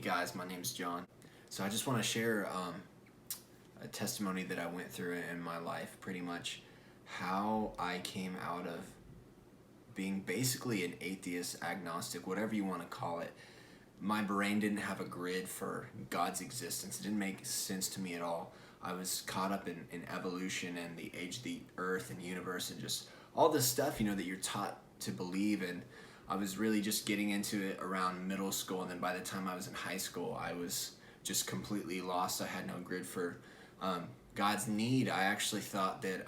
guys, my name's John. So I just want to share a testimony that I went through in my life, pretty much how I came out of being basically an atheist, agnostic, whatever you want to call it. My brain didn't have a grid for God's existence. It didn't make sense to me at all. I was caught up in evolution and the age of the earth and universe and just all this stuff, that you're taught to believe in. I was really just getting into it around middle school, and then by the time I was in high school, I was just completely lost. I had no grid for God's need. I actually thought that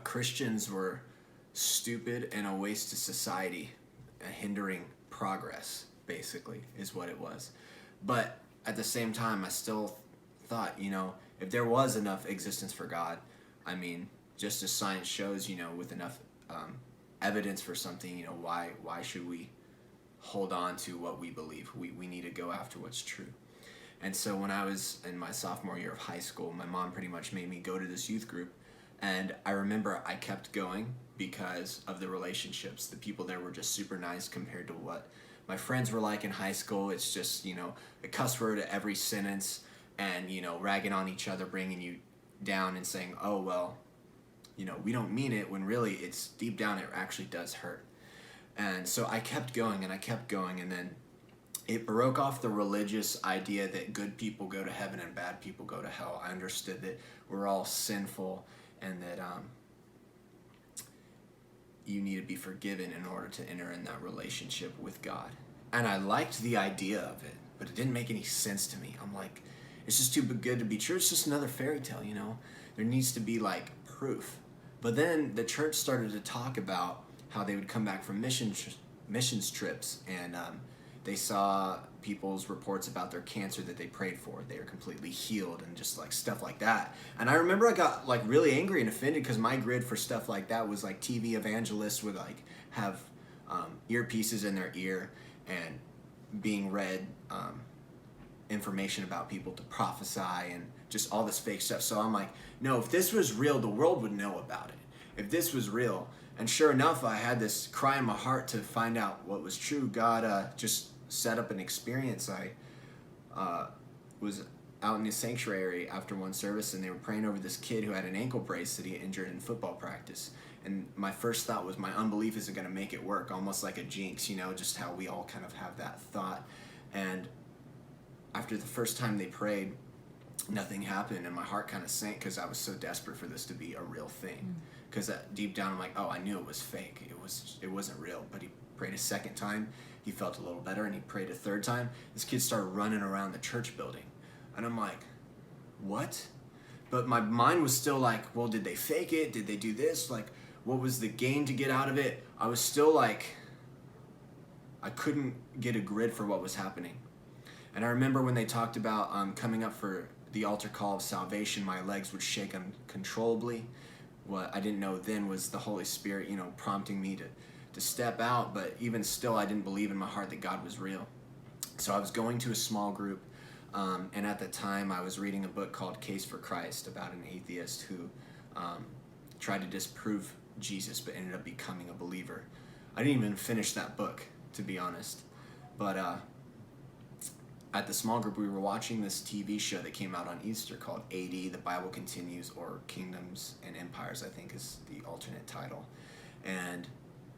Christians were stupid and a waste to society, hindering progress, basically, is what it was. But at the same time, I still thought, if there was enough existence for God, just as science shows, with enough evidence for something, why should we hold on to what we believe? We need to go after what's true. And so when I was in my sophomore year of high school, my mom pretty much made me go to this youth group. And I remember I kept going because of the relationships. The people there were just super nice compared to what my friends were like in high school. It's just, a cuss word at every sentence and, ragging on each other, bringing you down and saying, oh, well, we don't mean it, when really it's deep down, it actually does hurt. And so I kept going and I kept going, and then it broke off the religious idea that good people go to heaven and bad people go to hell. I understood that we're all sinful and that you need to be forgiven in order to enter in that relationship with God. And I liked the idea of it, but it didn't make any sense to me. I'm like, it's just too good to be true. It's just another fairy tale, There needs to be proof. But then the church started to talk about how they would come back from missions trips, and they saw people's reports about their cancer that they prayed for. They were completely healed and just stuff like that. And I remember I got really angry and offended because my grid for stuff like that was TV evangelists would have earpieces in their ear and being read information about people to prophesy and just all this fake stuff. So I'm like, no, if this was real, the world would know about it. If this was real. And sure enough, I had this cry in my heart to find out what was true. God just set up an experience. I was out in the sanctuary after one service, and they were praying over this kid who had an ankle brace that he injured in football practice. And my first thought was, my unbelief isn't going to make it work, almost like a jinx, just how we all kind of have that thought. And after the first time they prayed, nothing happened, and my heart kind of sank because I was so desperate for this to be a real thing. Because deep down I'm like, oh, I knew it was fake. It wasn't real. But he prayed a second time. He felt a little better, and he prayed a third time. This kid started running around the church building, and I'm like, what? But my mind was still like, well, did they fake it? Did they do this? What was the gain to get out of it? I was still I couldn't get a grid for what was happening. And I remember when they talked about coming up for the altar call of salvation, my legs would shake uncontrollably. What I didn't know then was the Holy Spirit, prompting me to step out, but even still, I didn't believe in my heart that God was real. So I was going to a small group, and at the time, I was reading a book called Case for Christ about an atheist who tried to disprove Jesus, but ended up becoming a believer. I didn't even finish that book, to be honest, but at the small group, we were watching this TV show that came out on Easter called AD, The Bible Continues, or Kingdoms and Empires, I think is the alternate title. And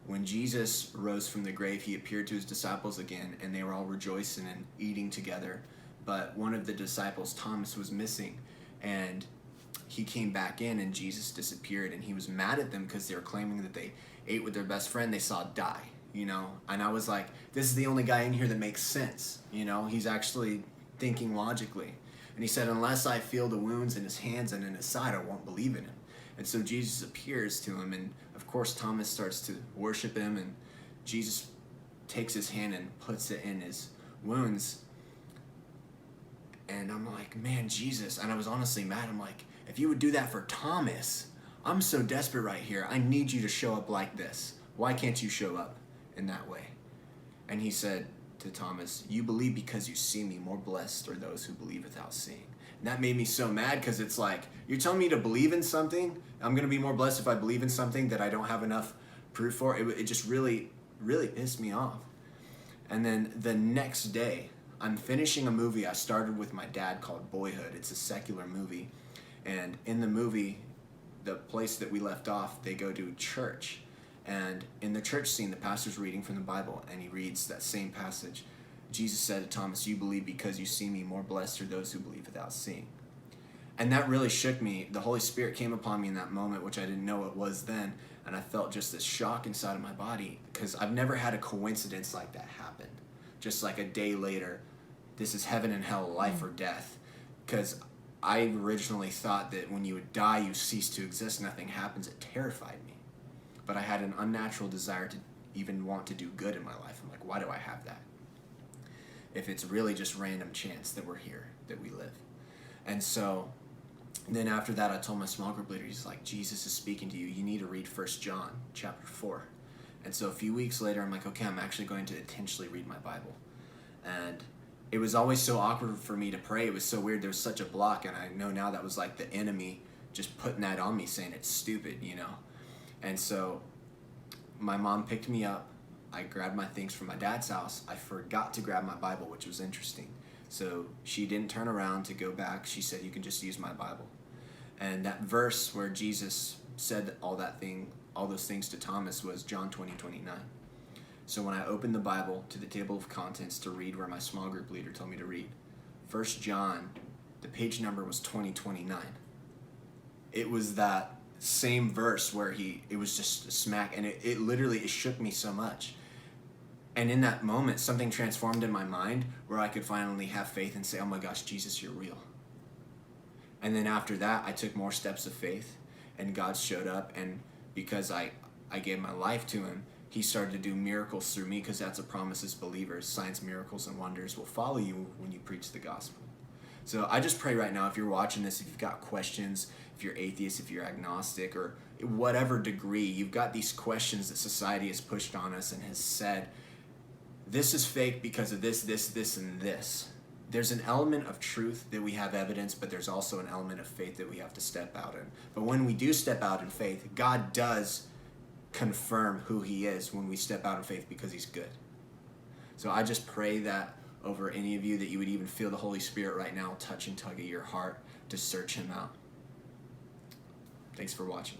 when Jesus rose from the grave, he appeared to his disciples again, and they were all rejoicing and eating together. But one of the disciples, Thomas, was missing, and he came back in, and Jesus disappeared, and he was mad at them because they were claiming that they ate with their best friend they saw die. And I was like, this is the only guy in here that makes sense. He's actually thinking logically. And he said, unless I feel the wounds in his hands and in his side, I won't believe in him. And so Jesus appears to him, and of course Thomas starts to worship him, and Jesus takes his hand and puts it in his wounds. And I'm like, man, Jesus. And I was honestly mad. I'm like, if you would do that for Thomas, I'm so desperate right here. I need you to show up like this. Why can't you show up in that way? And he said to Thomas, you believe because you see me. More blessed are those who believe without seeing. And that made me so mad, because it's like, you're telling me to believe in something? I'm going to be more blessed if I believe in something that I don't have enough proof for? It just really, really pissed me off. And then the next day, I'm finishing a movie I started with my dad called Boyhood. It's a secular movie. And in the movie, the place that we left off, they go to church. And in the church scene, the pastor's reading from the Bible, and he reads that same passage. Jesus said to Thomas, "You believe because you see me. More blessed are those who believe without seeing." And that really shook me. The Holy Spirit came upon me in that moment, which I didn't know it was then. And I felt just this shock inside of my body, because I've never had a coincidence like that happen. Just like a day later, this is heaven and hell, life or death. Because I originally thought that when you would die, you cease to exist, nothing happens. It terrified me. But I had an unnatural desire to even want to do good in my life. I'm like, why do I have that? If it's really just random chance that we're here, that we live. And so then after that, I told my small group leader, he's like, Jesus is speaking to you. You need to read 1 John chapter 4. And so a few weeks later, I'm like, okay, I'm actually going to intentionally read my Bible. And it was always so awkward for me to pray. It was so weird. There was such a block. And I know now that was like the enemy just putting that on me, saying it's stupid, you know. And so my mom picked me up. I grabbed my things from my dad's house. I forgot to grab my Bible, which was interesting. So she didn't turn around to go back. She said, you can just use my Bible. And that verse where Jesus said all those things to Thomas was John 20:29. So when I opened the Bible to the table of contents to read where my small group leader told me to read, 1 John, the page number was 20:29. It was that same verse where it was just a smack, and it literally shook me so much. And in that moment, something transformed in my mind where I could finally have faith and say, oh my gosh, Jesus, you're real. And then after that, I took more steps of faith, and God showed up. And because I gave my life to him, he started to do miracles through me, because that's a promise as believers. Signs, miracles, and wonders will follow you when you preach the gospel. So I just pray right now, if you're watching this, if you've got questions, if you're atheist, if you're agnostic, or whatever degree, you've got these questions that society has pushed on us and has said, this is fake because of this, and this. There's an element of truth that we have evidence, but there's also an element of faith that we have to step out in. But when we do step out in faith, God does confirm who he is when we step out in faith, because he's good. So I just pray that over any of you, that you would even feel the Holy Spirit right now touch and tug at your heart to search him out. Thanks for watching.